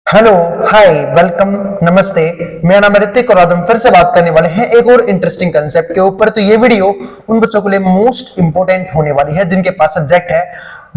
Hello, हाय, welcome, नमस्ते। मेरा नाम है ऋतिक और आज हम फिर से बात करने वाले हैं एक और इंटरेस्टिंग कंसेप्ट के ऊपर। तो ये वीडियो उन बच्चों के लिए मोस्ट इंपोर्टेंट होने वाली है जिनके पास सब्जेक्ट है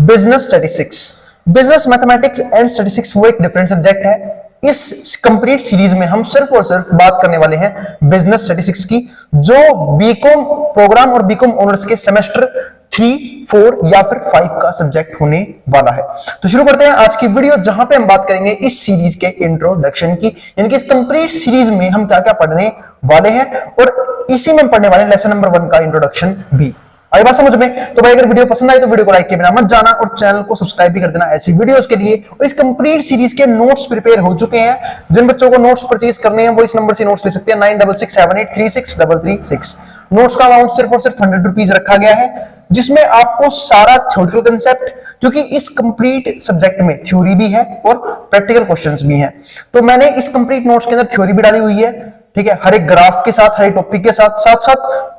business statistics. Business mathematics and statistics वो एक डिफरेंट सब्जेक्ट है। इस कंप्लीट सीरीज में हम सिर्फ और सिर्फ बात करने वाले हैं बिजनेस स्टैटिस्टिक्स की, जो बीकॉम प्रोग्राम और बीकॉम ऑनर्स के सेमेस्टर 3, 4 या फिर 5 का सब्जेक्ट होने वाला है। तो शुरू करते हैं आज की वीडियो, जहां पे हम बात करेंगे इस सीरीज के इंट्रोडक्शन की, यानी कि इस कंप्लीट सीरीज में हम क्या क्या पढ़ने वाले हैं और इसी में पढ़ने वाले लेसन नंबर 1 का इंट्रोडक्शन भी। आई बात समझ में? तो भाई अगर वीडियो पसंद आई तो वीडियो को लाइक किए बिना मत जाना और चैनल को सब्सक्राइब भी कर देना ऐसी वीडियोस के लिए। और इस कंप्लीट सीरीज के नोट्स प्रिपेयर हो चुके हैं। जिन बच्चों को नोट्स परचेज करने हैं वो इस नंबर से नोट्स ले सकते हैं 9667836336। नोट्स का अमाउंट सिर्फ और सिर्फ 100 रुपीज रखा गया है, जिसमें आपको सारा थ्योरेटिकल कंसेप्ट, क्योंकि इस कंप्लीट सब्जेक्ट में थ्योरी भी है और प्रैक्टिकल क्वेश्चंस भी हैं, तो मैंने इस कंप्लीट नोट्स के अंदर थ्योरी भी डाली हुई है। ठीक है, हर एक ग्राफ के साथ, हर एक टॉपिक के साथ साथ साथ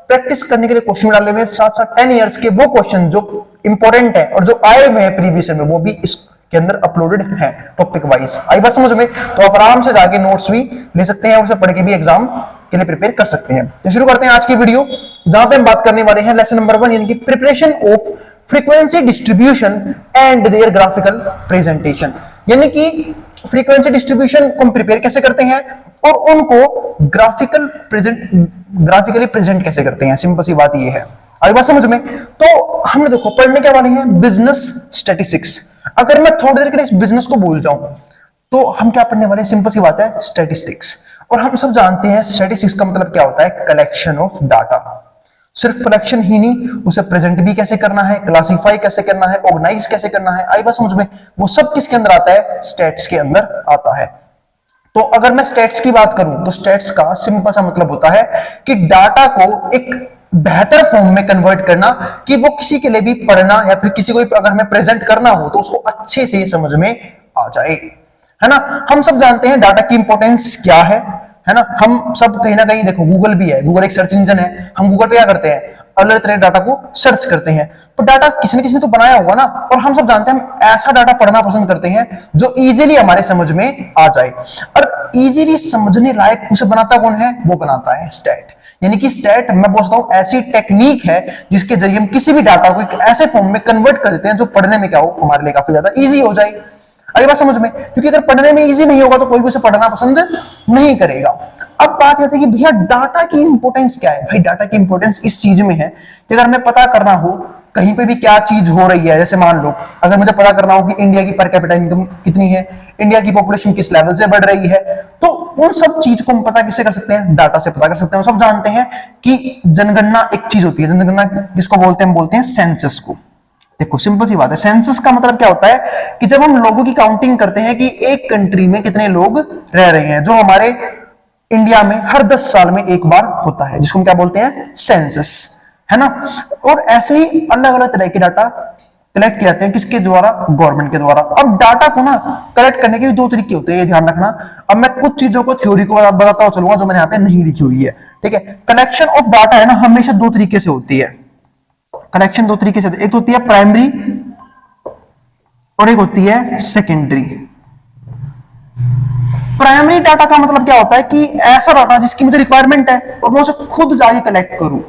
प्रैक्टिस करने के लिए क्वेश्चन डाले हुए हैं, साथ साथ 10 इयर्स के वो क्वेश्चन जो इंपॉर्टेंट है और जो आए हुए हैं प्रीवियस में, वो भी इसके अंदर अपलोडेड है टॉपिक वाइज। आई बात समझ में? तो आप आराम से जाके नोट्स भी ले सकते हैं, उसे पढ़ के भी एग्जाम के लिए प्रिपेयर कर सकते हैं। तो शुरू करते हैं आज की वीडियो, जहां पे हम बात करने वाले हैं लेसन नंबर 1, यानी कि preparation of frequency distribution and their graphical presentation. यानी कि फ्रीक्वेंसी डिस्ट्रीब्यूशन को हम प्रिपेयर कैसे करते हैं और उनको ग्राफिकली प्रेजेंट कैसे करते हैं। सिंपल सी बात ये है। आई बात समझ में? तो हमने देखो पढ़ने क्या वाले हैं, बिजनेस स्टैटिस्टिक्स। अगर मैं थोड़ी देर के लिए इस बिजनेस को भूल जाऊं तो हम क्या पढ़ने वाले हैं? सिंपल सी बात है, स्टैटिस्टिक्स। और हम सब जानते हैं स्टैटिस्टिक्स का मतलब क्या होता है, कलेक्शन ऑफ डाटा। सिर्फ कलेक्शन ही नहीं, उसे प्रेजेंट भी कैसे करना है, क्लासिफाई कैसे करना है, ऑर्गेनाइज कैसे करना है। आई बात समझ में? वो सब किसके अंदर आता है? स्टैट्स के अंदर आता है। तो अगर मैं स्टैट्स की बात करूं तो स्टैट्स का सिंपल सा मतलब होता है कि डाटा को एक बेहतर फॉर्म में कन्वर्ट करना, कि वो किसी के लिए भी पढ़ना या फिर किसी को अगर हमें प्रेजेंट करना हो तो उसको अच्छे से समझ में आ जाए, है ना। हम सब जानते हैं डाटा की इंपॉर्टेंस क्या है ना। हम सब कहीं ना कहीं देखो, गूगल भी है, गूगल एक सर्च इंजन है। हम गूगल पे क्या करते हैं, अलग तरह डाटा को सर्च करते हैं, तो डाटा किसी ने तो बनाया होगा ना। और हम सब जानते हैं हम ऐसा डाटा पढ़ना पसंद करते हैं जो इजीली हमारे समझ में आ जाए, और इजीली समझने लायक उसे बनाता कौन है? वो बनाता है स्टैट। यानी कि स्टैट, मैं बोलता हूं, ऐसी टेक्निक है जिसके जरिए हम किसी भी डाटा को एक ऐसे फॉर्म में कन्वर्ट कर देते हैं जो पढ़ने में क्या हो, हमारे लिए काफी ज्यादा इजी हो जाए। अगर बात समझ में? क्योंकि अगर पढ़ने में इजी नहीं होगा तो कोई भी उसे पढ़ना पसंद नहीं करेगा। अब बात कहते हैं कि भैया डाटा की इंपॉर्टेंस क्या है। भाई डाटा की इंपॉर्टेंस इस चीज में है कि अगर हमें पता करना हो कहीं पे भी क्या चीज हो रही है, जैसे मान लो अगर मुझे पता करना हो कि इंडिया की पर कैपिटा इनकम कितनी है, इंडिया की पॉपुलेशन किस लेवल से बढ़ रही है, तो उन सब चीज को हम पता किससे कर सकते हैं? डाटा से पता कर सकते हैं। सब जानते हैं कि जनगणना एक चीज होती है, जनगणना किसको बोलते हैं? हम बोलते हैं सेंसस को। देखो सिंपल सी बात है, सेंसस का मतलब क्या होता है कि जब हम लोगों की काउंटिंग करते हैं कि एक कंट्री में कितने लोग रह रहे हैं, जो हमारे इंडिया में हर 10 साल में एक बार होता है, जिसको हम क्या बोलते हैं? सेंसस, है ना। और ऐसे ही अलग अलग तरह के डाटा कलेक्ट किए जाते हैं, किसके द्वारा? गवर्नमेंट के द्वारा। अब डाटा को ना कलेक्ट करने के भी 2 तरीके होते हैं, ये ध्यान रखना। अब मैं कुछ चीजों को थ्योरी को बताता हुआ चलूंगा जो मैंने यहाँ पे नहीं लिखी हुई है। ठीक है, कलेक्शन ऑफ डाटा है ना, हमेशा 2 तरीके से होती है। कलेक्शन 2 तरीके से, एक तो होती है प्राइमरी और एक होती है सेकेंडरी। प्राइमरी डाटा का मतलब क्या होता है कि ऐसा डाटा जिसकी मुझे रिक्वायरमेंट है और मैं उसे खुद जाके कलेक्ट करूं,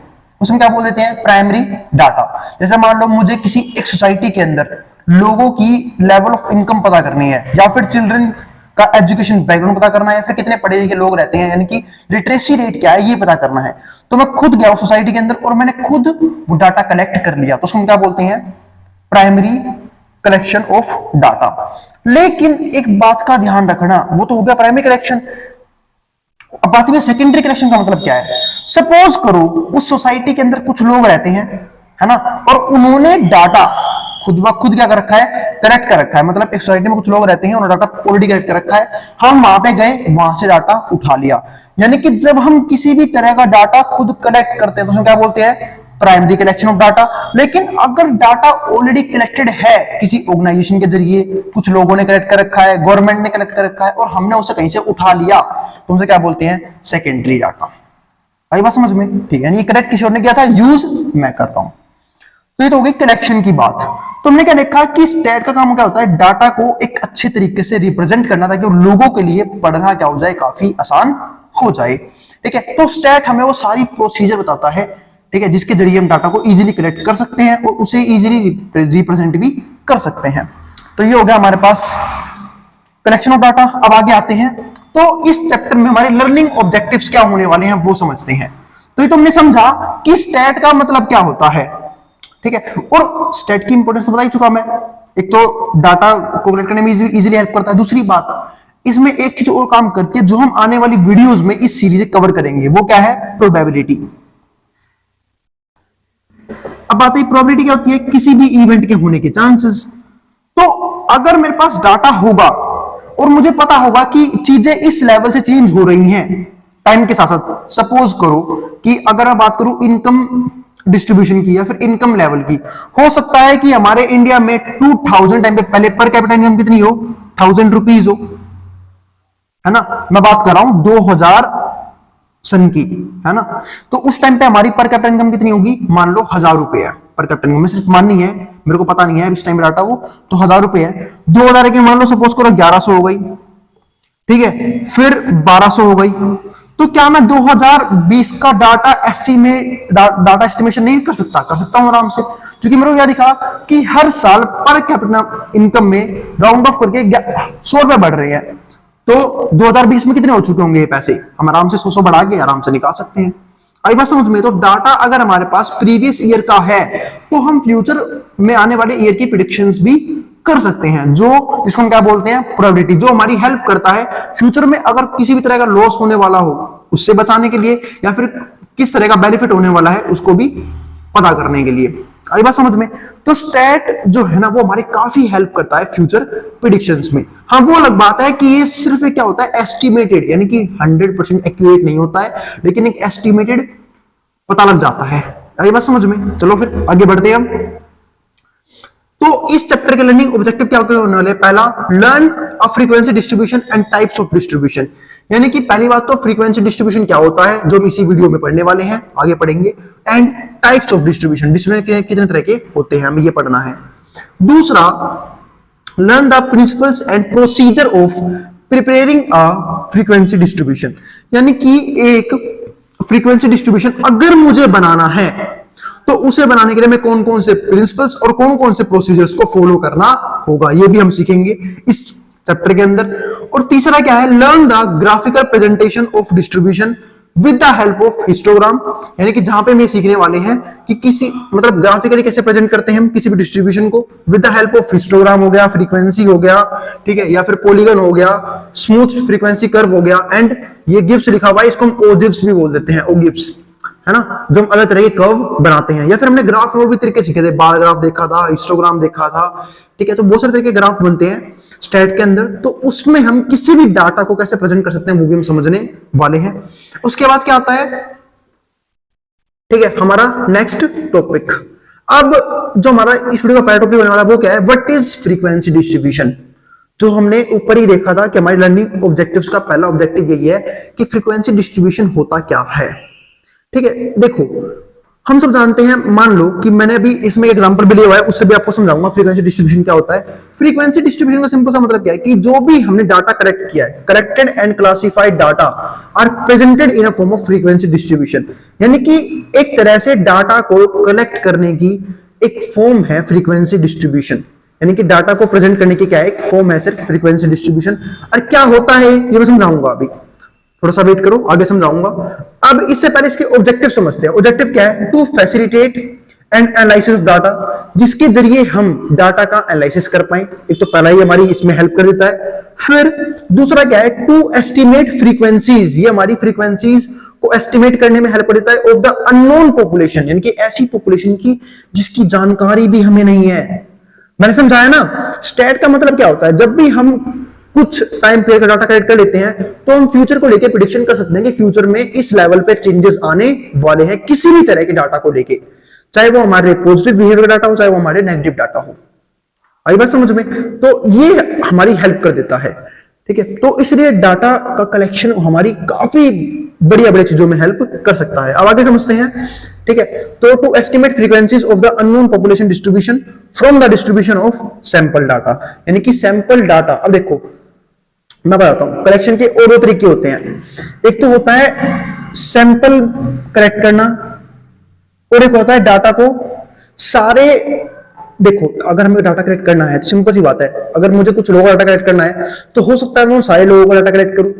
उसमें क्या बोल देते हैं? Primary data. जैसे मान लो मुझे किसी एक सोसाइटी के अंदर लोगों की लेवल ऑफ इनकम पता करनी है, या फिर चिल्ड्रन का एजुकेशन बैकग्राउंड पता करना है, या फिर कितने पढ़े लिखे लोग रहते हैं, यानी कि लिटरेसी रेट क्या है ये पता करना है, तो मैं खुद गया उस सोसाइटी के अंदर और मैंने खुद वो डाटा कलेक्ट कर लिया, तो उसको हम क्या बोलते हैं? Primary collection of data. लेकिन एक बात का ध्यान रखना, वो तो हो गया प्राइमरी कलेक्शन। अब बात में सेकेंडरी कलेक्शन का मतलब क्या है? सपोज करो उस सोसाइटी के अंदर कुछ लोग रहते हैं, है ना, और उन्होंने डाटा खुद ब खुद क्या कर रखा है? कलेक्ट कर रखा है। मतलब एक सोसाइटी में कुछ लोग रहते हैं, उन्होंने डाटा ऑलरेडी कलेक्ट कर रखा है, हम वहां पे गए, वहां से डाटा उठा लिया। यानी कि जब हम किसी भी तरह का डाटा खुद कलेक्ट करते हैं तो उसमें क्या बोलते हैं? Primary collection of data. लेकिन अगर डाटा ऑलरेडी कलेक्टेड है किसी ऑर्गेनाइजेशन के जरिए, कुछ लोगों ने कलेक्ट कर रखा है, गवर्नमेंट ने कलेक्ट कर रखा है और हमने उसे कहीं से उठा लिया, तो उसे क्या बोलते हैं? Secondary data. आई बात समझ में? ठीक है, यानी कलेक्ट किसी और ने किया था, यूज मैं कर रहा हूं। तो ये तो हो गई कलेक्शन की बात। तो हमने क्या देखा कि स्टैट का काम क्या होता है, डाटा को एक अच्छे तरीके से रिप्रेजेंट करना ताकि लोगों के लिए पढ़ना क्या हो जाए, काफी आसान हो जाए। ठीक है, तो स्टैट हमें वो सारी प्रोसीजर बताता है, ठीक है, जिसके जरिए हम डाटा को इजीली कलेक्ट कर सकते हैं और उसे इजीली रिप्रेजेंट भी कर सकते हैं। तो ये हो गया हमारे पास कलेक्शन ऑफ डाटा। अब आगे आते हैं, तो इस चैप्टर में हमारे लर्निंग ऑब्जेक्टिव्स क्या होने वाले हैं वो समझते हैं। तो ये तुमने समझा कि स्टैट का मतलब क्या होता है, ठीक है, और स्टैट की इंपॉर्टेंस तो बता ही चुका मैं। एक तो डाटा को कलेक्ट करने में इजीली हेल्प करता है, दूसरी बात इसमें एक चीज और काम करती है जो हम आने वाली वीडियोस में इस सीरीज कवर करेंगे, वो क्या है, प्रोबेबिलिटी। अब बात है प्रोबेबिलिटी क्या होती है, किसी भी इवेंट के होने के चांसेस। तो अगर मेरे पास डाटा होगा और मुझे पता होगा कि चीजें इस लेवल से चेंज हो रही हैं टाइम के साथ साथ, सपोज करो कि अगर मैं बात करूं इनकम डिस्ट्रीब्यूशन की या फिर इनकम लेवल की, हो सकता है कि हमारे इंडिया में 2000 टाइम पे पहले पर कैपिटा इनकम कितनी हो, 1000 रुपीज हो, है ना, मैं बात कर रहा हूं 2000 सन की, है ना। तो उस टाइम पे हमारी पर कैपिटा इनकम कितनी होगी, मान लो 1000 रुपए है पर कैपिटा इनकम, सिर्फ माननी है, मेरे को पता नहीं है इस टाइम डाटा वो, तो 1000 रुपए है। 2000 की मान लो सपोज करो 1100 हो गई, ठीक है, फिर 1200 हो गई। तो क्या मैं 2020 का डाटा एस्टिमेशन नहीं कर सकता? कर सकता हूं आराम से, क्योंकि मेरे को क्या दिखा कि हर साल पर कैपिटा इनकम में राउंड ऑफ करके 100 रुपए बढ़ रहे हैं। तो 2020 में कितने हो चुके होंगे ये पैसे, हम आराम से 100 बढ़ा के आराम से निकाल सकते हैं। आई बात समझ में? तो डाटा अगर हमारे पास प्रीवियस ईयर का है तो हम फ्यूचर में आने वाले ईयर की प्रेडिक्शंस भी कर सकते हैं, जो जिसको हम क्या बोलते हैं, प्रोबेबिलिटी, जो हमारी हेल्प करता है फ्यूचर में अगर किसी भी तरह का लॉस होने वाला हो उससे बचाने के लिए, या फिर किस तरह का बेनिफिट होने वाला है उसको भी पता करने के लिए। आई बात समझ में? तो स्टैट जो है ना वो हमारी काफी हेल्प करता है फ्यूचर प्रेडिक्शंस में। हाँ, वो अलग बात है कि ये सिर्फ क्या होता है, एस्टिमेटेड, यानी कि 100% एक्यूरेट नहीं होता है, लेकिन एक एस्टिमेटेड पता लग जाता है। आई बात समझ में? चलो फिर आगे बढ़ते हैं हम। तो इस चैप्टर के लर्निंग ऑब्जेक्टिव क्या होने वाले? पहला, learn a frequency distribution and types of distribution, यानी कि पहली बात तो फ्रीक्वेंसी डिस्ट्रीब्यूशन क्या होता है, जो हम इसी वीडियो में पढ़ने वाले हैं, आगे पढ़ेंगे। And types of distribution, distribution कितने तरह के होते हैं, हमें ये पढ़ना है। दूसरा, learn the principles and procedure of preparing a frequency distribution, यानी कि एक फ्रीक्वेंसी डिस्ट्रीब्यूशन अगर मुझे बनाना है तो उसे बनाने के लिए मैं कौन कौन से प्रिंसिपल्स और कौन कौन से प्रोसीजर्स को फॉलो करना होगा, ये भी हम सीखेंगे इस चैप्टर के अंदर। और तीसरा क्या है, learn the graphical presentation of distribution with the help of histogram, यानी कि जहां पे हम ये सीखने वाले हैं कि किसी मतलब ग्राफिकली कैसे प्रेजेंट करते हैं हम किसी भी डिस्ट्रीब्यूशन को, with the help of histogram हो गया, फ्रीक्वेंसी हो गया, ठीक है, या फिर पॉलीगन हो गया, स्मूथ फ्रीक्वेंसी कर्व हो गया, एंड ये गिव्स लिखा हुआ है, इसको हम ओगिव्स भी बोल देते हैं, ओगिव्स, है ना, जो हम अलग तरह के कर्व बनाते हैं। या फिर हमने ग्राफ में भी तरीके सीखे थे, बार ग्राफ देखा था, हिस्टोग्राम देखा था, ठीक है, तो बहुत सारे तरह के ग्राफ बनते हैं स्टैट के अंदर, तो उसमें हम किसी भी डाटा को कैसे प्रेजेंट कर सकते हैं वो भी हम समझने वाले हैं। उसके बाद क्या आता है, ठीक है, हमारा नेक्स्ट टॉपिक। अब जो हमारा इस वीडियो का पहला टॉपिक होने वाला है वो क्या है, व्हाट इज फ्रीक्वेंसी डिस्ट्रीब्यूशन। जो हमने ऊपर ही देखा था कि हमारी लर्निंग ऑब्जेक्टिव्स का पहला ऑब्जेक्टिव यही है कि फ्रीक्वेंसी डिस्ट्रीब्यूशन होता क्या है। ठीक है, देखो हम सब जानते हैं, मान लो कि मैंने अभी इसमें एग्जांपल भी लिया हुआ है, उससे भी आपको समझाऊंगा फ्रीक्वेंसी डिस्ट्रीब्यूशन क्या होता है। फ्रीक्वेंसी डिस्ट्रीब्यूशन का सिंपल सा मतलब क्या है कि जो भी हमने डाटा कलेक्ट किया है, collected and classified data are presented in a form of frequency distribution, यानी कि एक तरह से डाटा को कलेक्ट करने की एक फॉर्म है फ्रीक्वेंसी डिस्ट्रीब्यूशन, यानी कि डाटा को प्रेजेंट करने की क्या है, एक फॉर्म है सिर्फ फ्रीक्वेंसी डिस्ट्रीब्यूशन। और क्या होता है ये मैं समझाऊंगा, अभी थोड़ा सा वेट करो, आगे समझाऊंगा। अब इससे पहले इसके ऑब्जेक्टिव समझते हैं। ऑब्जेक्टिव क्या है, to facilitate and analysis data, जिसके जरिए हम डाटा का एनालिसिस कर पाए, एक तो पहला ही हमारी इसमें हेल्प कर देता है। फिर दूसरा क्या है, टू एस्टिमेट फ्रीक्वेंसीज, ये हमारी फ्रीक्वेंसीज को एस्टिमेट करने में हेल्प करता है, ऑफ द अननोन पॉपुलेशन, यानी कि ऐसी पॉपुलेशन की जिसकी जानकारी भी हमें नहीं है। मैंने समझाया ना, स्टैट का मतलब क्या होता है, जब भी हम कुछ टाइम पीरियड का डाटा कलेक्ट कर लेते हैं तो हम फ्यूचर को लेके प्रेडिक्शन कर सकते हैं कि फ्यूचर में इस लेवल पे चेंजेस आने वाले हैं किसी भी तरह के डाटा को लेके, चाहे वो हमारे पॉजिटिव बिहेवियर डाटा हो, चाहे वो हमारे नेगेटिव डाटा हो। आई बात समझ में? तो ये हमारी हेल्प कर देता है, ठीक है। तो इसलिए डाटा का कलेक्शन हमारी काफी बढ़िया चीजों में हेल्प कर सकता है। अब आगे समझते हैं ठीक है। तो to estimate frequencies of the unknown population distribution from the distribution of sample data, यानी कि सैंपल डाटा। अब देखो मैं बताता हूं, कलेक्शन के और दो तरीके होते हैं। एक तो होता है सैंपल कलेक्ट करना, और एक होता है डाटा को सारे, देखो अगर हमें डाटा कलेक्ट करना है तो सिंपल सी बात है, अगर मुझे कुछ लोगों का डाटा कलेक्ट करना है तो हो सकता है मैं उन सारे लोगों का डाटा कलेक्ट करूं,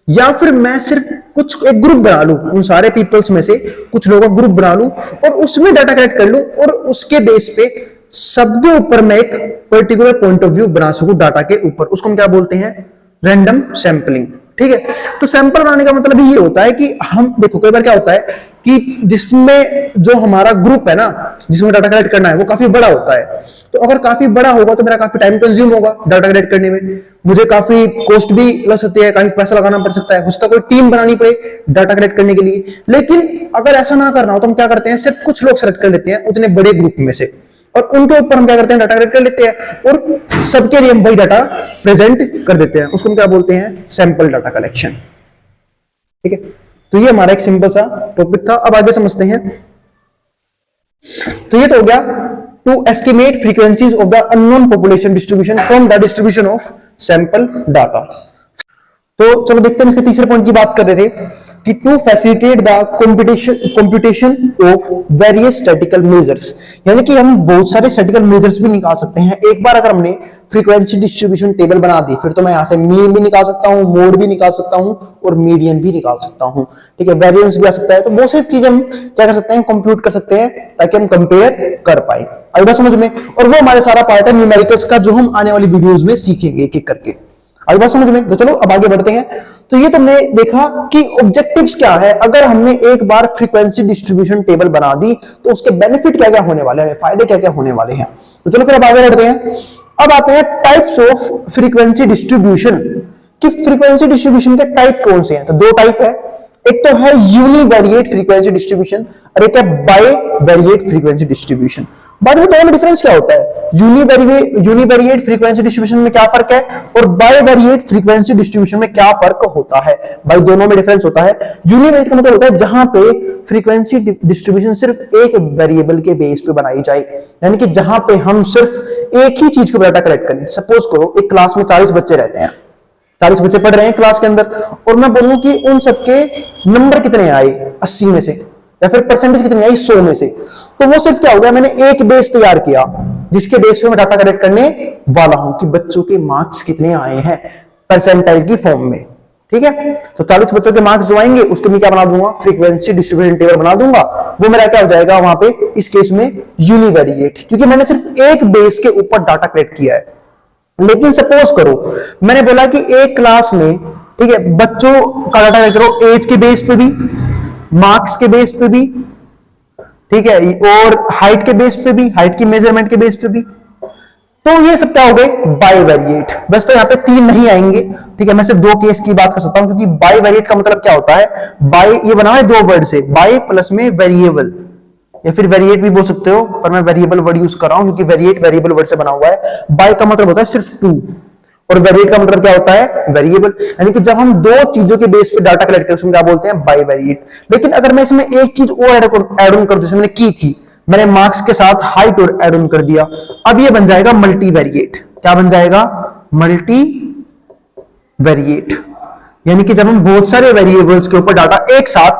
या फिर मैं सिर्फ कुछ एक ग्रुप बना लूं, उन सारे पीपल्स में से कुछ लोगों का ग्रुप बना लूं और उसमें डाटा कलेक्ट कर लूं और उसके बेस पे सबके ऊपर मैं एक पर्टिकुलर पॉइंट ऑफ व्यू बना सकूं डाटा के ऊपर। उसको हम क्या बोलते हैं? Random sampling. ठीक है। तो सैंपल बनाने का मतलब ये होता है कि हम देखो कई बार क्या होता है कि जिसमें जो हमारा ग्रुप है ना, जिसमें डाटा कलेक्ट करना है वो काफी बड़ा होता है। तो अगर काफी बड़ा होगा तो मेरा काफी टाइम कंज्यूम होगा डाटा कलेक्ट करने में, मुझे काफी कॉस्ट भी लग सकती है, काफी पैसा लगाना पड़ सकता है, उसका कोई टीम बनानी पड़े डाटा कलेक्ट करने के लिए। लेकिन अगर ऐसा ना करना हो तो हम क्या करते हैं, सिर्फ कुछ लोग सेलेक्ट कर लेते हैं उतने बड़े ग्रुप में से, और उनके ऊपर हम क्या करते हैं, डाटा कलेक्ट कर लेते हैं और सबके लिए हम वही डाटा प्रेजेंट कर देते हैं। उसको हम क्या बोलते हैं? Sample data collection. ठीक है। तो ये हमारा एक सिंपल सा टॉपिक था। अब आगे समझते हैं। तो ये तो हो गया to estimate frequencies of the unknown population distribution from the distribution of sample data. तो चलो देखते हैं इसके तीसरे पॉइंट की बात कर रहे थे कि to facilitate the computation of various statical measures, यानी कि हम बहुत सारे स्टैटिकल मेजर्स भी निकाल सकते हैं। एक बार अगर हमने फ्रीक्वेंसी डिस्ट्रीब्यूशन टेबल बना दी, फिर तो मैं यहां से मीन भी निकाल सकता हूं, मोड भी निकाल सकता हूं और मीडियन भी निकाल सकता हूं। ठीक है। वेरिएंस भी आ सकता है। तो बहुत सी चीजें हम क्या कर सकते हैं, कंप्यूट कर सकते हैं ताकि हम कंपेयर कर पाए। आई बात समझ में? और वो हमारे सारा पार्ट है न्यूमेरिकल्स का, जो हम आने वाली वीडियोस में सीखेंगे एक एक करके। आई बात समझ में? तो चलो अब आगे बढ़ते हैं। तो ये तुमने देखा कि ऑब्जेक्टिव्स क्या है। अगर हमने एक बार फ्रीक्वेंसी डिस्ट्रीब्यूशन टेबल बना दी तो उसके बेनिफिट क्या क्या होने वाले हैं, फायदे क्या क्या होने वाले हैं। तो चलो फिर अब आगे बढ़ते हैं। अब आते हैं टाइप्स ऑफ फ्रीक्वेंसी डिस्ट्रीब्यूशन, कि फ्रीक्वेंसी डिस्ट्रीब्यूशन के टाइप कौन से हैं। तो दो टाइप है, एक तो है यूनिवेरिएट फ्रीक्वेंसी डिस्ट्रीब्यूशन और एक है बाइवेरिएट फ्रीक्वेंसी डिस्ट्रीब्यूशन। बाद में दोनों में डिफरेंस क्या होता है? यूनिवेरिएट फ्रीक्वेंसी डिस्ट्रीब्यूशन में क्या फर्क है और बाइवेरिएट फ्रीक्वेंसी डिस्ट्रीब्यूशन में क्या फर्क होता है? भाई दोनों में डिफरेंस होता है। यूनिवेरिएट का मतलब होता है जहां पे फ्रीक्वेंसी डिस्ट्रीब्यूशन सिर्फ एक वेरिएबल के बेस पे बनाई जाए, यानी कि जहां पे हम सिर्फ एक ही चीज को डाटा कलेक्ट करें। सपोज करो एक क्लास में 40 बच्चे रहते हैं, 40 बच्चे पढ़ रहे हैं क्लास के अंदर, और मैं बोलूं कि उन सबके नंबर कितने आए 80 में से, या फिर परसेंटेज कितनी आई 100 में से, तो वो सिर्फ क्या हो गया, मैंने एक बेस तैयार किया जिसके बेस पे मैं डाटा कलेक्ट करने वाला हूं कि बच्चों के मार्क्स कितने आए हैं परसेंटाइल की फॉर्म में। ठीक है। तो 40 बच्चों के मार्क्स जो आएंगे उसको मैं क्या बना दूंगा, फ्रीक्वेंसी डिस्ट्रीब्यूशन टेबल बना दूंगा। वो मेरा क्या हो जाएगा वहां पे इस केस में यूनिवेरिएट, क्योंकि मैंने सिर्फ एक बेस के ऊपर डाटा कलेक्ट किया है। लेकिन सपोज करो मैंने बोला कि एक क्लास में, ठीक है, बच्चों का डाटा कलेक्ट करो एज के बेस पे भी, मार्क्स के बेस पे भी, ठीक है, और हाइट के बेस पे भी, हाइट की मेजरमेंट के बेस पे भी। तो ये सब क्या हो गए, बाइवेरिएट। बस तो यहाँ पे 3 नहीं आएंगे। ठीक है। मैं सिर्फ 2 केस की बात कर सकता हूं, क्योंकि बाइवेरिएट का मतलब क्या होता है, बाय ये बना है 2 वर्ड से, बाय प्लस में वेरिएबल, या फिर वेरिएट भी बोल सकते हो, पर मैं वेरिएबल वर्ड यूज कर रहा हूं क्योंकि वेरिएट वेरिएबल वर्ड से बना हुआ है। बाय का मतलब होता है सिर्फ 2, और वेरिएट का मतलब क्या होता है, वेरिएबल। यानी कि जब हम 2 चीजों के बेस पे डाटा कलेक्ट करते हैं उसमें क्या बोलते हैं, बाइवेरिएट। लेकिन अगर मैं इसमें एक चीज और ऐड ऑन कर दूं, जैसे मैंने की थी, मैंने मार्क्स के साथ हाइट और ऐड ऑन कर दिया, अब ये बन जाएगा मल्टीवेरिएट। क्या बन जाएगा, मल्टीवेरिएट। यानी कि जब हम बहुत सारे वेरिएबल्स के ऊपर डाटा एक साथ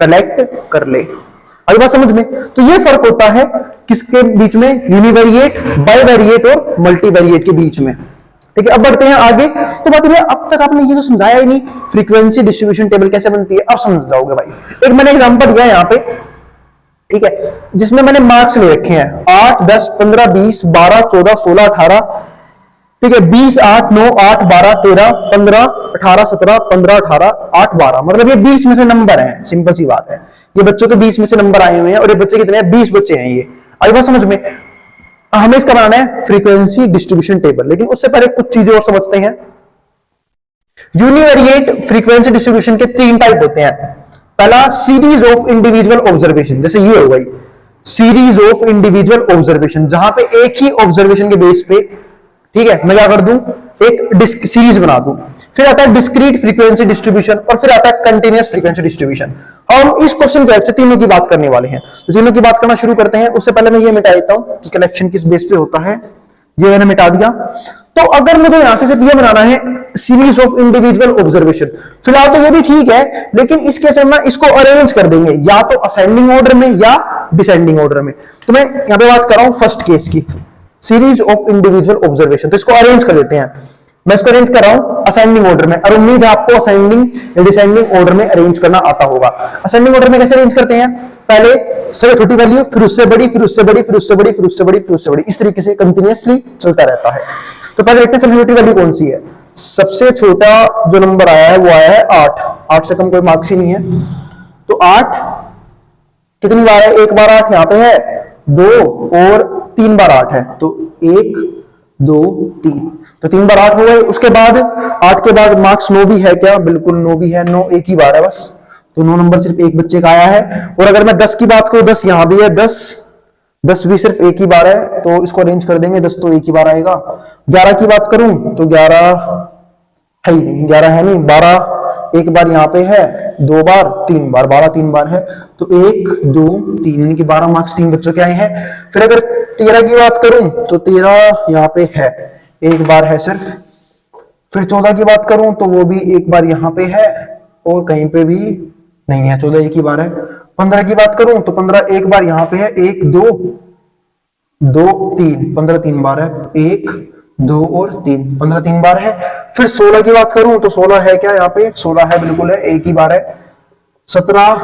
कलेक्ट कर ले। अभी बात समझ में? तो ये फर्क होता है किसके बीच में, यूनिवेरिएट, बाइवेरिएट और मल्टीवेरिएट के बीच में। ठीक है। अब बढ़ते हैं आगे। तो बात ये, अब तक आपने ये तो समझाया ही नहीं फ्रीक्वेंसी डिस्ट्रीब्यूशन टेबल कैसे बनती है, अब समझ जाओगे भाई। एक मैंने एग्जांपल दिया यहाँ पे, ठीक है, जिसमें मैंने मार्क्स ले रखे हैं 8, 10, 15, 20, 12, 14, 16, 18, ठीक है, 20, 8, 9, 8, 12, 13, 15, 18, 17, 15, 18, 8, 12, मतलब ये 20 में से नंबर हैं। सिंपल सी बात है, ये बच्चों के 20 में से नंबर आए हुए हैं, और ये बच्चे कितने हैं, 20 बच्चे हैं। ये आई बात समझ में? हमें इसका बनाना है फ्रीक्वेंसी डिस्ट्रीब्यूशन टेबल, लेकिन उससे पहले कुछ चीजें और समझते हैं। यूनिवेरिएट फ्रीक्वेंसी डिस्ट्रीब्यूशन के 3 टाइप होते हैं। पहला, सीरीज ऑफ इंडिविजुअल ऑब्जर्वेशन, जैसे ये हो गई सीरीज ऑफ इंडिविजुअल ऑब्जर्वेशन, जहां पे एक ही ऑब्जर्वेशन के बेस पे, ठीक है, मैं क्या कर दूं, एक सीरीज बना दूं। फिर आता है डिस्क्रीट फ्रीक्वेंसी डिस्ट्रीब्यूशन और फिर आता है कंटिन्यूअस फ्रीक्वेंसी डिस्ट्रीब्यूशन। हम इस क्वेश्चन के से तीनों की बात करने वाले हैं, तो तीनों की बात करना शुरू करते हैं। उससे पहले मैं ये मिटा देता हूं कि कलेक्शन किस बेस पे होता है, ये मैंने मिटा दिया। तो अगर मुझे यहां से सिर्फ ये बनाना है सीरीज ऑफ इंडिविजुअल ऑब्जर्वेशन, फिलहाल तो ये भी ठीक है, लेकिन इस केस में ना इसको अरेंज कर देंगे या तो असेंडिंग ऑर्डर में या डिसेंडिंग ऑर्डर में। तो मैं यहां पे बात कर रहा हूं फर्स्ट केस की, सीरीज ऑफ इंडिविजुअल ऑब्जर्वेशन, तो इसको अरेंज कर देते हैं। मैं इसको अरेंज कर रहा हूं असेंडिंग ऑर्डर में, और उम्मीद है आपको असेंडिंग या डिसेंडिंग ऑर्डर में अरेंज करना आता होगा। असेंडिंग ऑर्डर में कैसे अरेंज करते हैं, पहले सबसे छोटी वैल्यू, फिर उससे बड़ी, फिर उससे बड़ी, फिर उससे बड़ी, फिर उससे बड़ी, फिर उससे बड़ी, इस तरीके से कंटिन्यूअसली चलता रहता है। तो पहले देखते हैं सबसे छोटी वैल्यू कौन सी है। सबसे छोटा जो नंबर आया है वो आया है 8। 8 से कम कोई मार्क्स ही नहीं है। तो 8 कितनी बार है, एक बार 8 यहां पे है, 2 और 3 बार 8 है, तो 1 2 3, तो 3 बार 8 हो गए। उसके बाद 8 के बाद मार्क्स 9 भी है क्या, बिल्कुल 9 भी है, 9 एक ही बार है बस, तो 9 नंबर सिर्फ एक बच्चे का आया है। और अगर मैं 10 की बात करूं, 10 यहां भी है, 10 भी सिर्फ एक ही बार है, तो इसको अरेंज कर देंगे, 10 तो एक ही बार आएगा। 11 की बात करूं तो 11 है ही नहीं, 11 है नहीं, 12 एक बार यहां पे है, 2 बार 3 बार, 12 3 बार है, तो 1 2 3, यानी कि 12 मार्क्स 3 बच्चों के आए हैं। फिर अगर 13 की बात करूं तो 13 यहां पे है, एक बार है सिर्फ। फिर 14 की बात करूं तो वो भी एक बार यहां पे है और कहीं पे भी नहीं है, 14 एक ही बार है। 15 की बात करूं तो 15 एक बार यहां पे है, 1 2 2 3, 15 3 बार है, 1 2 और 3, 15 3 बार है। फिर 16 की बात करूं तो 16 है क्या यहाँ पे, 16 है, बिल्कुल है, एक ही बार है। 17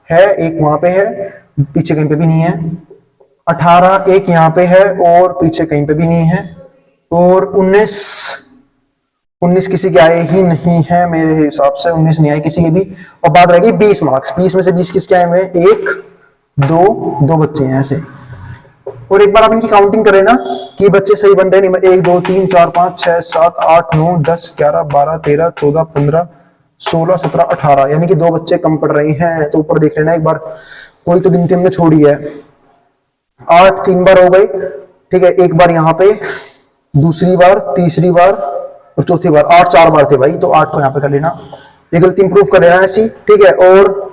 है, एक वहां पे है, पीछे कहीं पे भी नहीं है। 18 एक यहाँ पे है और पीछे कहीं पे भी नहीं है। और 19 किसी के आए ही नहीं है मेरे हिसाब से, 19 नहीं आए किसी के भी। और बात रहेगी 20 मार्क्स, 20 में से 20 किसके आए हुए हैं, 1 2 बच्चे हैं ऐसे। और एक बार आप इनकी काउंटिंग करें ना कि बच्चे सही बन रहे हैं, 1 2 3 4 5 6 7 8 9 10 11 12 13 14 15 16 17 18, यानी कि 2 बच्चे कम पड़ रहे हैं। तो ऊपर देख लेना एक बार, कोई तो गिनती हमने छोड़ी है। 8 3 बार हो गई, ठीक है, एक बार यहाँ पे, दूसरी बार, तीसरी बार और चौथी बार। 8 4 बार थे भाई, तो 8 को यहाँ पे कर लेना, ये गलती इंप्रूव कर लेना ऐसी, ठीक है। और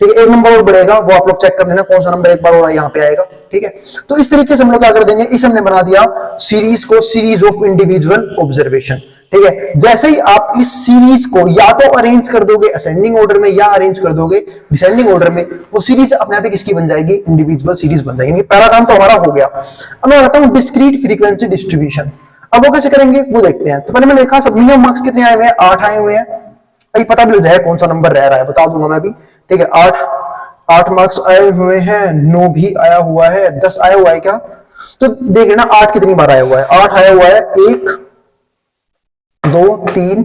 ठीक है, एक नंबर और बढ़ेगा, वो आप लोग चेक कर लेना कौन सा नंबर एक बार और यहाँ पे आएगा, ठीक है। तो इस तरीके से हम लोग क्या कर देंगे, इस हमने बना दिया सीरीज को, सीरीज ऑफ इंडिविजुअल ऑब्जर्वेशन, ठीक है। जैसे ही आप इस सीरीज को या तो अरेंज कर दोगे असेंडिंग ऑर्डर में या अरेंज कर दोगे डिसेंडिंग ऑर्डर में, वो सीरीज अपने आप ही किसकी बन जाएगी, इंडिविजुअल सीरीज बन जाएगी। पहला काम तो हमारा हो गया। अब मैं बताता हूं डिस्क्रीट फ्रीक्वेंसी डिस्ट्रीब्यूशन। अब वो कैसे करेंगे वो देखते हैं। तो मैंने देखा सब मिनिमम मार्क्स कितने आए हुए हैं, 8 आए हुए हैं। अभी पता भी जाए कौन सा नंबर रह रहा है, बता दूंगा मैं भी, ठीक है। 8 मार्क्स आए हुए हैं, 9 भी आया हुआ है, 10 आया हुआ है क्या, तो देख लेना 8 कितनी बार आया हुआ है। 8 आया हुआ है, 1 2 3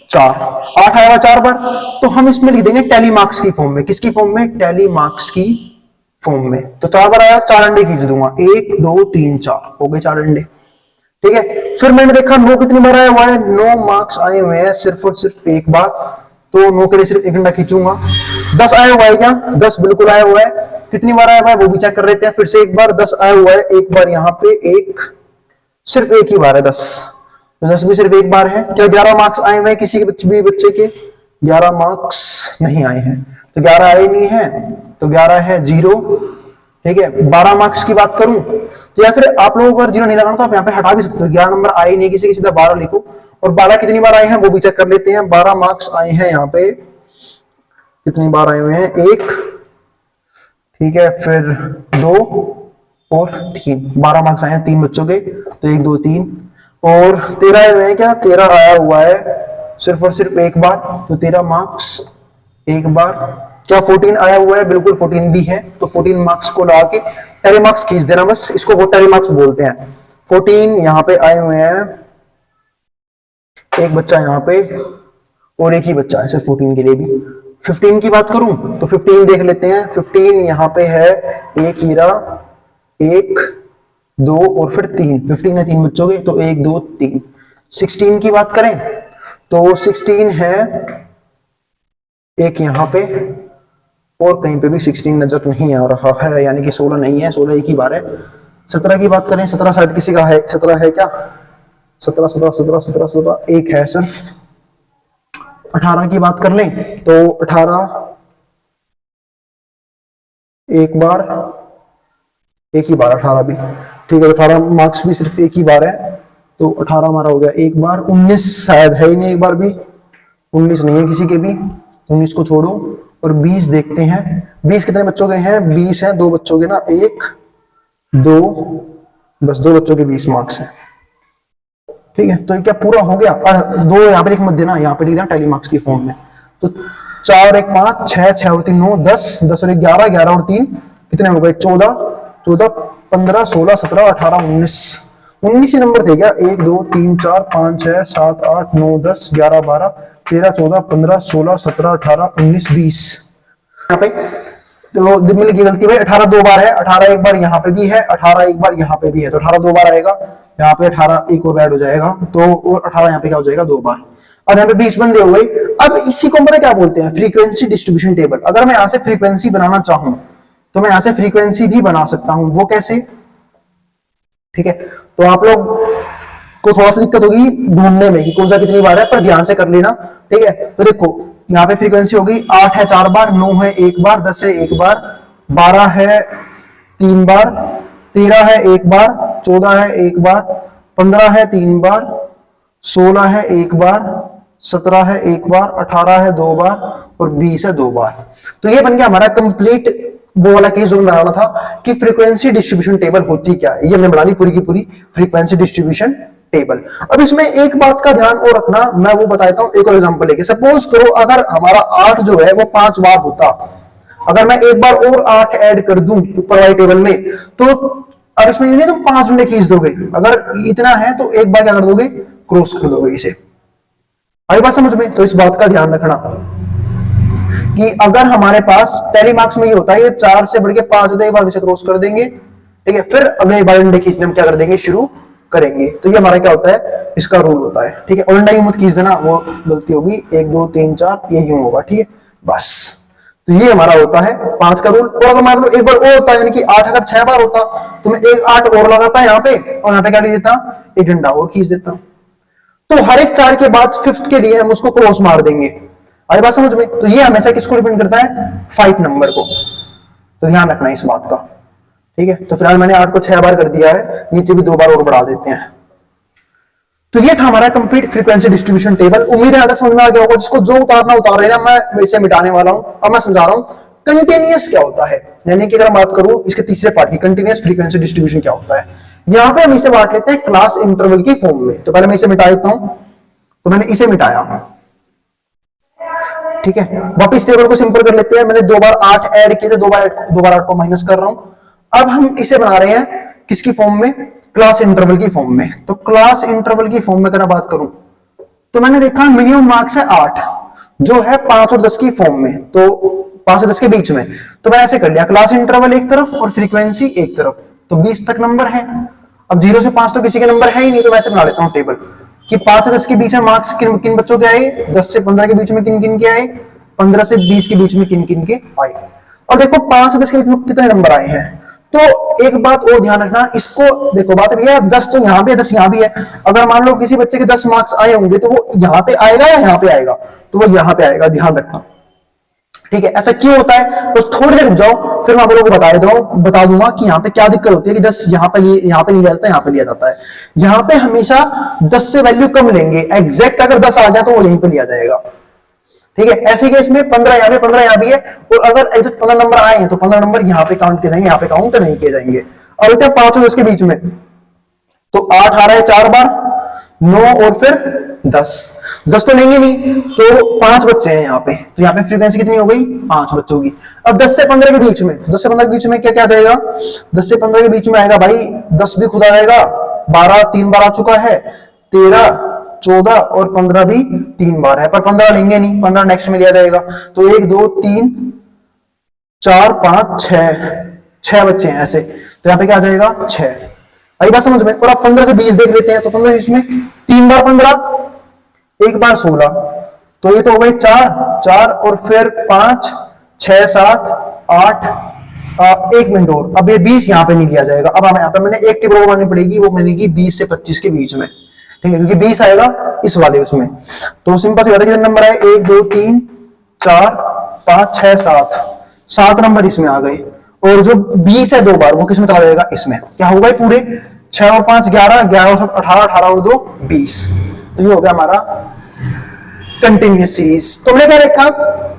4, 8 आया हुआ 4 बार। तो हम इसमें लिख देंगे टेली मार्क्स की फॉर्म में, किसकी फॉर्म में, टेली मार्क्स की फॉर्म में। तो 4 बार आया, 4 अंडे खींच दूंगा, 1 2 3 4 हो गए 4 अंडे, ठीक है। फिर मैंने देखा 9 कितनी बार आया हुआ है, 9 मार्क्स आए हुए हैं सिर्फ और सिर्फ एक बार, तो 9 के लिए सिर्फ एक अंडा खींचूंगा। 10 आया हुआ है क्या, 10 बिल्कुल आया हुआ है, कितनी बार आया हुआ है वो भी चेक कर लेते हैं फिर से एक बार। 10 आया हुआ है, एक बार यहाँ पे, एक सिर्फ एक ही बार है 10, तो 10 भी सिर्फ एक बार है। क्या 11 मार्क्स आए हुए हैं किसी भी बच्चे के, 11 मार्क्स नहीं आए हैं, तो 11 आए नहीं है, तो 11 है 0, ठीक है। 12 मार्क्स की बात करूं तो या फिर आप लोगों को अगर 0 नहीं लगाना तो आप यहाँ पे हटा भी सकते हो, 11 नंबर आए नहीं किसी के, सीधा 12 लिखो। और 12 कितनी बार आए हैं वो भी चेक कर लेते हैं। 12 मार्क्स आए हैं यहाँ पे, कितनी बार आए हुए हैं, 1, ठीक है, फिर 2 और 3, 12 मार्क्स आए हैं 3 बच्चों के, तो 1 2 3 और 13 आए हुए हैं क्या, 13 आया हुआ है सिर्फ और सिर्फ एक बार, तो 13 मार्क्स एक बार। क्या 14 आया हुआ है, बिल्कुल 14 भी है, तो 14 मार्क्स को लगा के टेली मार्क्स खींच देना बस, इसको वो टेली मार्क्स बोलते हैं। 14 यहाँ पे आए हुए हैं, एक बच्चा यहाँ पे और एक ही बच्चा है सिर्फ 14 के लिए भी। 15 की बात करूं तो 15 देख लेते हैं। 15 यहाँ पे है, एक हीरा, 1 2 और फिर 3, 15 है 3 बच्चों के, तो 1 2 3। 16 की बात करें तो 16 है, एक यहाँ पे और कहीं पे भी 16 नजर नहीं आ रहा है, यानी कि 16 नहीं है, 16 एक ही बार है। 17 की बात करें, 17 शायद किसी का है, 17 है क्या, 17 17 17 17 17 एक है सिर्फ, 18 की बात कर लें तो 18 एक बार, एक ही बार 18 भी, ठीक है। 18 मार्क्स भी सिर्फ एक ही बार है, तो 18 हमारा हो गया एक बार। 19 शायद है ही नहीं एक बार भी, 19 नहीं है किसी के भी, 19 को छोड़ो। और 20 देखते हैं, 20 कितने बच्चों के हैं? 20 है, 2 बच्चों के ना, 1 2, बस 2 बच्चों के 20 मार्क्स हैं, ठीक है। तो ये क्या पूरा हो गया? और 2 यहाँ पे लिख मत देना, यहाँ पे लिख देना टैली मार्क्स की फॉर्म में। तो 4 और 1 5, 6 6 और 3 9, 10 10 और 1 11, 11 और 3 कितने हो गए? 14 14 15 16 17 18 19, 19 ही नंबर थे क्या? 1 2 3 4 5 6 7 8 9 10 11 12 13 14 15 16 17 18 19 20। यहाँ पे तो मिल गई गलती भाई, 18 2 बार है, 18 एक बार यहाँ पे भी है, 18 एक बार यहाँ पे भी है, तो 18 2 बार आएगा। यहाँ पे 18 एक और ऐड हो जाएगा, तो और 18 यहाँ पे क्या हो जाएगा? 2 बार। अब यहाँ पे 20 बंदे हो गए। अब इसी को क्या बोलते हैं? Frequency distribution table. अगर मैं यहाँ से फ्रीक्वेंसी बनाना चाहूं तो मैं यहाँ से फ्रीक्वेंसी भी बना सकता हूं। वो कैसे? ठीक है, तो आप लोग को थोड़ा सा दिक्कत होगी ढूंढने में कि कौन सा कितनी बार है, पर ध्यान से कर लेना, ठीक है। तो देखो यहाँ पे फ्रीक्वेंसी हो गई 8 है 4 बार, 9 है 1 बार, 10 है 1 बार, 12 है 3 बार, 13 है 1 बार, 14 है 1 बार, 15 है 3 बार, 16 है 1 बार, 17 है 1 बार, 18 है 2 बार और 20 है 2 बार। तो ये बन गया हमारा कंप्लीट वो वाला केस जो बनाना था कि फ्रीक्वेंसी डिस्ट्रीब्यूशन टेबल होती क्या है। ये हमने बना ली पूरी की पूरी फ्रीक्वेंसी डिस्ट्रीब्यूशन टेबल। अब इसमें एक बात का ध्यान और रखना, मैं वो बताता हूं एक और एग्जांपल लेके। सपोज करो अगर हमारा 8 जो है वो 5 बार होता, अगर मैं एक बार और 8 ऐड कर दूं ऊपर वाली टेबल में, तो अब इसमें ये नहीं तुम 5 मिनट खींच दोगे, अगर इतना है तो एक बार क्या कर दोगे? क्रॉस कर दोगे इसे। आई बात समझ में? तो इस बात का ध्यान रखना कि अगर हमारे पास टैली मार्क्स में ये होता है, ये 4 से बढ़ के 5 होता है, एक बार इसे क्रॉस कर देंगे, ठीक है। फिर अगले बार डंडे खींचने हम क्या कर देंगे? शुरू करेंगे। तो ये हमारा क्या होता है? इसका रूल होता है, ठीक है। और डंडा यूं मत खींच देना, वो गलती होगी। 1 2 3 4 ये यूं होगा, ठीक है, बस। तो ये हमारा होता है 5 का रूल। और अगर मान लो एक बार और होता है, यानी कि 8 अगर 6 बार होता तो मैं एक 8 और लगाता यहाँ पे, और यहाँ पे क्या देता? एक डंडा और खींच देता। तो हर एक 4 के बाद 5th के लिए हम उसको क्रॉस मार देंगे। आई बात समझ में? तो ये हमेशा किसको डिपेंड करता है? 5 नंबर को। तो ध्यान रखना इस बात का, ठीक है। तो फिलहाल मैंने 8 को 6 बार कर दिया है, नीचे भी 2 बार और बढ़ा देते हैं। तो ये था हमारा कंप्लीट फ्रीक्वेंसी डिस्ट्रीब्यूशन टेबल। उम्मीद है समझ में आ गया होगा। जिसको जो उतारना उतार लेना, मैं इसे मिटाने वाला हूं। अब मैं समझा रहा हूं कंटिन्यूअस क्या होता है, यानी कि अगर बात करूं इसके तीसरे पार्ट की, कंटिन्यूअस फ्रीक्वेंसी डिस्ट्रीब्यूशन क्या होता है। यहां पे हम इसे बांट लेते हैं क्लास इंटरवल की फॉर्म में। तो पहले मैं इसे मिटा देता हूं। तो मैंने इसे मिटाया, ठीक है। वापिस टेबल को सिंपल कर लेते हैं। मैंने 2 बार 8 ऐड किए थे, 2 बार 8 को माइनस कर रहा हूं। अब हम इसे बना रहे हैं किसकी फॉर्म में? क्लास इंटरवल की फॉर्म में। तो क्लास इंटरवल की फॉर्म में अगर बात करूं तो मैंने देखा मिनिमम मार्क्स है 8, जो है 5 और 10 की फॉर्म में, तो 5 से 10 के बीच में। तो मैंने ऐसे कर लिया, क्लास इंटरवल एक तरफ और फ्रीक्वेंसी एक तरफ, तो 20 तक नंबर है। अब 0 से 5 तो किसी के नंबर है ही नहीं, तो वैसे बना लेता हूं टेबल कि 5 से 10 के बीच में मार्क्स किन किन बच्चों के आए, 10 से 15 के बीच में किन किन के आए, 15 से 20 के बीच में किन किन के आए। और देखो 5 से 10 के बीच में कितने नंबर आए हैं। तो एक बात और ध्यान रखना, इसको देखो, बात भैया 10 तो यहां भी है, 10 यहां भी है। अगर मान लो किसी बच्चे के 10 मार्क्स आए होंगे तो वो यहां पे आएगा या यहां पे आएगा? तो वो यहां पे आएगा, ध्यान रखना, ठीक है। ऐसा क्यों होता है? तो थोड़ी देर रुक जाओ, फिर मैं आप लोगों को बता दूंगा कि यहाँ पे क्या दिक्कत होती है कि 10 यहाँ पे नहीं लिया जाता, यहाँ पे लिया जाता है। यहाँ पे हमेशा 10 से वैल्यू कम लेंगे, एग्जैक्ट अगर 10 आ गया तो वो यहीं पे लिया जाएगा, ठीक है। ऐसे केस में 15 यहाँ पे 15 यहाँ भी है, और अगर एग्जैक्ट 15 नंबर आए हैं तो 15 नंबर यहाँ पे काउंट किए जाएंगे, यहाँ पे काउंट नहीं किए जाएंगे। और 5 और 10 के बीच में तो 8 आ रहा है 4 बार, 9 और फिर 10 तो लेंगे नहीं, तो 5 बच्चे हैं यहाँ पे, तो यहाँ पे फ्रीक्वेंसी कितनी हो गई? 5 बच्चों की। अब 10 से 15 के बीच में, तो 10 से 15 के बीच में क्या क्या जाएगा? 10 से 15 के बीच में आएगा भाई 10 भी खुद आ जाएगा, 12 3 बार आ चुका है, 13 14 और 15 भी 3 बार है, पर 15 लेंगे नहीं, 15 नेक्स्ट में लिया जाएगा। तो 1 2 3 4 5 6 बच्चे हैं ऐसे, तो यहाँ पे क्या आ जाएगा? 6। आई बात समझ में? और आप 15 से 20 देख लेते हैं, तो 15 20 में 3 बार 15, 1 बार 16, तो ये तो हो गई 4 और फिर 5 6 7 8 1 मिनट और। अब ये 20 यहाँ पे नहीं लिया जाएगा। अब यहाँ पे मैंने एक टेबल बनानी पड़ेगी, वो बनेगी 20 से 25 के बीच में, ठीक है, क्योंकि 20 आएगा इस वाले उसमें। तो सिंपल सी बात है, कितने नंबर आए, 1 2 3 4 5 6 7, 7 नंबर इसमें आ गए। और जो 20 है 2 बार, वो किसमें चला जाएगा, इसमें। क्या होगा पूरे 6 और 5 11, 11 और 7 18, 18 और 2 20। तो ये हो गया हमारा कंटिन्यूअस सीरीज। तो हमने क्या देखा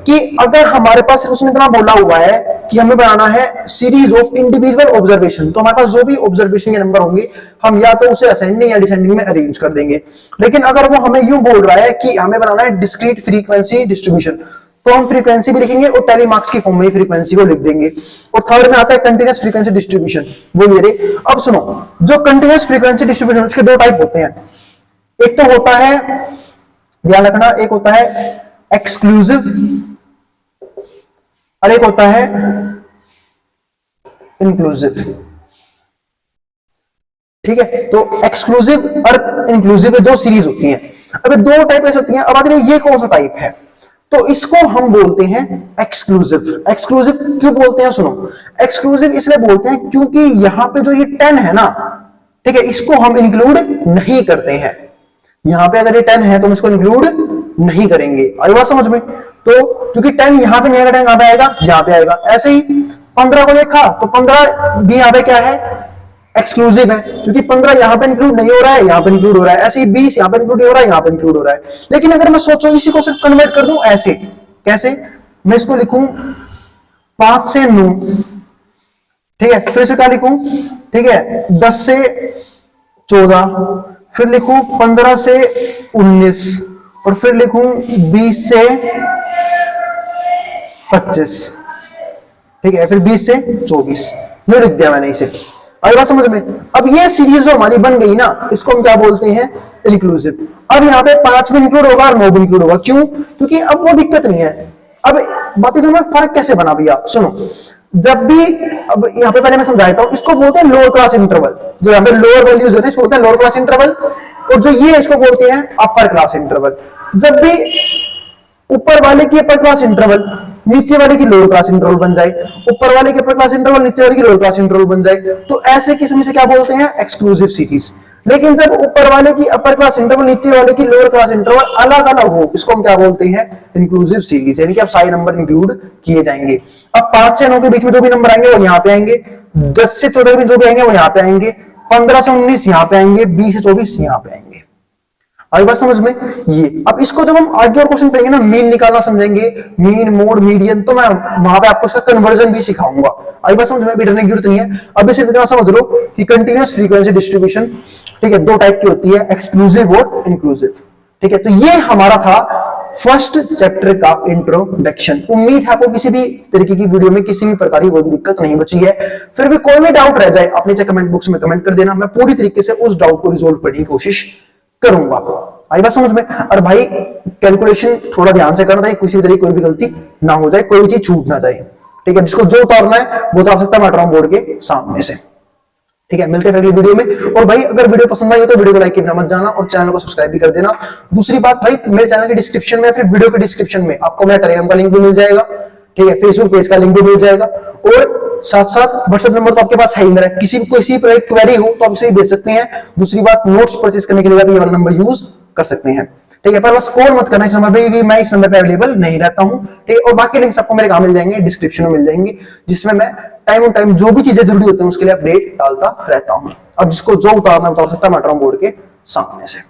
कि अगर हमारे पास सिर्फ उसने इतना बोला हुआ है कि हमें बनाना है सीरीज ऑफ इंडिविजुअल ऑब्जर्वेशन, तो हमारे पास जो भी ऑब्जर्वेशन के नंबर होंगे हम या तो उसे असेंडिंग या डिसेंडिंग में अरेंज कर देंगे। लेकिन अगर वो हमें यूं बोल रहा है कि हमें बनाना है डिस्क्रीट फ्रीक्वेंसी डिस्ट्रीब्यूशन, तो हम फ्रीक्वेंसी भी लिखेंगे और टेली मार्क्स की फॉर्म में फ्रीक्वेंसी को लिख देंगे। और थर्ड में आता है कंटीन्यूअस फ्रीक्वेंसी डिस्ट्रीब्यूशन, वो ये रे। अब सुनो, जो कंटीन्यूअस फ्रीक्वेंसी डिस्ट्रीब्यूशन उसके दो टाइप होते हैं। एक तो होता है, ध्यान रखना, एक होता है एक्सक्लूसिव और एक होता है इंक्लूसिव। ठीक है, तो एक्सक्लूसिव और इंक्लूसिव दो सीरीज होती हैं। अब दो टाइप ऐसे होती हैं। अब आगे ये कौन सा टाइप है, तो इसको हम बोलते हैं एक्सक्लूसिव। एक्सक्लूसिव क्यों बोलते हैं, सुनो, एक्सक्लूसिव इसलिए बोलते हैं क्योंकि यहां पे जो ये 10 है ना, ठीक है, इसको हम इंक्लूड नहीं करते हैं। यहां पे अगर ये 10 है तो हम इसको इंक्लूड नहीं करेंगे। आई बात समझ में? तो क्योंकि 10 यहां पे नहीं आएगा, 10 कहां पे आएगा, यहां पे आएगा। ऐसे ही 15 को देखा तो 15 भी यहां पे क्या है, एक्सक्लूसिव है, क्योंकि 15 यहां पे इंक्लूड नहीं हो रहा है, यहां पे इंक्लूड हो रहा है। ऐसे ही 20 यहां पे इंक्लूड हो रहा है, यहां पे इंक्लूड हो रहा है। लेकिन अगर मैं सोचो इसी को सिर्फ कन्वर्ट कर दूं ऐसे, कैसे, मैं इसको लिखूं 5 से 9, ठीक है, फिर से क्या लिखूं, ठीक है, 10 से 14, फिर लिखूं 15 से 19, और फिर लिखूं 20 से 25, ठीक है, फिर 20 से 24। ये लिख दिया मैंने इसे। आई बात समझ में? अब ये सीरीज जो हमारी बन गई ना, इसको हम क्या बोलते हैं, इंक्लूसिव। अब यहाँ पे 5 भी इंक्लूड होगा और 9 भी इंक्लूड होगा। क्यों? क्योंकि अब वो दिक्कत नहीं है। अब बातें में फर्क कैसे बना भैया, सुनो, जब भी, अब यहाँ पे पहले मैं समझाता हूं, इसको बोलते हैं लोअर क्लास इंटरवल। जो यहाँ पे लोअर वैल्यूज होते हैं इसको बोलते हैं लोअर क्लास इंटरवल, और जो ये इसको बोलते हैं अपर क्लास इंटरवल। जब भी ऊपर वाले की अपर क्लास इंटरवल नीचे वाले की लोअर क्लास इंटरवल बन जाए, ऊपर वाले की अपर क्लास इंटरवल नीचे वाले की लोअर क्लास इंटरवल बन जाए, तो ऐसे किस्म से क्या बोलते हैं, एक्सक्लूसिव सीरीज। लेकिन जब ऊपर वाले की अपर क्लास इंटरवल नीचे वाले की लोअर क्लास इंटरवल अलग अलग हो, इसको हम क्या बोलते हैं, इंक्लूसिव सीरीज। यानी कि अब सारे नंबर इंक्लूड किए जाएंगे। अब 5 से 9 के बीच में जो भी नंबर आएंगे वो यहाँ पे आएंगे, 10 से 14 में जो भी आएंगे वो यहाँ पे आएंगे, 15 से 19 यहाँ पे आएंगे, 20 से 24 यहाँ पे आएंगे। आई बात समझ में? ये अब इसको जब हम आगे और क्वेश्चन पढ़ेंगे ना, मीन निकालना समझेंगे, मीन, मोड, मीडियन, तो मैं वहां पे आपको इसका कन्वर्जन भी सिखाऊंगा। आई बात समझ में? अभी डरने की जरूरत नहीं है। अभी सिर्फ इतना समझ लो कि कंटीन्यूअस फ्रीक्वेंसी डिस्ट्रीब्यूशन, ठीक है, दो टाइप की होती है, एक्सक्लूसिव और इंक्लूसिव। ठीक है, तो ये हमारा था फर्स्ट चैप्टर का इंट्रोडक्शन। उम्मीद है आपको किसी भी तरीके की वीडियो में किसी भी प्रकार की कोई भी दिक्कत नहीं बची है। फिर भी कोई भी डाउट रह जाए, आप नीचे कमेंट बॉक्स में कमेंट कर देना, मैं पूरी तरीके से उस डाउट को रिजोल्व करने की कोशिश करूंगा। आई बात समझ में? और भाई कैलकुलेशन थोड़ा ध्यान से करना, किसी भी तरीके कोई भी गलती ना हो जाए, कोई भी चीज छूट ना जाए। ठीक है, जिसको जो उतारना है वो उतार सकता है मैट्रॉन बोर्ड के सामने से। ठीक है, मिलते हैं अगली वीडियो में। और भाई अगर वीडियो पसंद आई हो तो वीडियो को लाइक करना मत जाना और चैनल को सब्सक्राइब भी कर देना। दूसरी बात भाई, मेरे चैनल के डिस्क्रिप्शन में, फिर वीडियो के डिस्क्रिप्शन में आपको मेरा टेलीग्राम का लिंक भी मिल जाएगा, ठीक है, फेसबुक पेज का लिंक भी मिल जाएगा, और साथ साथ व्हाट्सएप नंबर तो आपके पास है ही मेरा। किसी पर क्वेरी हो तो आप इसे भेज सकते हैं। दूसरी बात, नोट्स परचेज करने के लिए भी ये वाला नंबर यूज कर सकते हैं। ठीक है, पर बस कॉल मत करना इस नंबर पे, क्योंकि मैं इस नंबर पे अवेलेबल नहीं रहता हूं। ठीक है, और बाकी लिंक्स आपको मेरे कहां मिल जाएंगे, डिस्क्रिप्शन में मिल जाएंगे, जिसमें मैं टाइम ऑन टाइम जो भी चीजें जरूरी होती हैं उसके लिए अपडेट डालता रहता हूं। अब जिसको जो उतारना उतार सकता है मैट्रॉन बोर्ड के सामने से।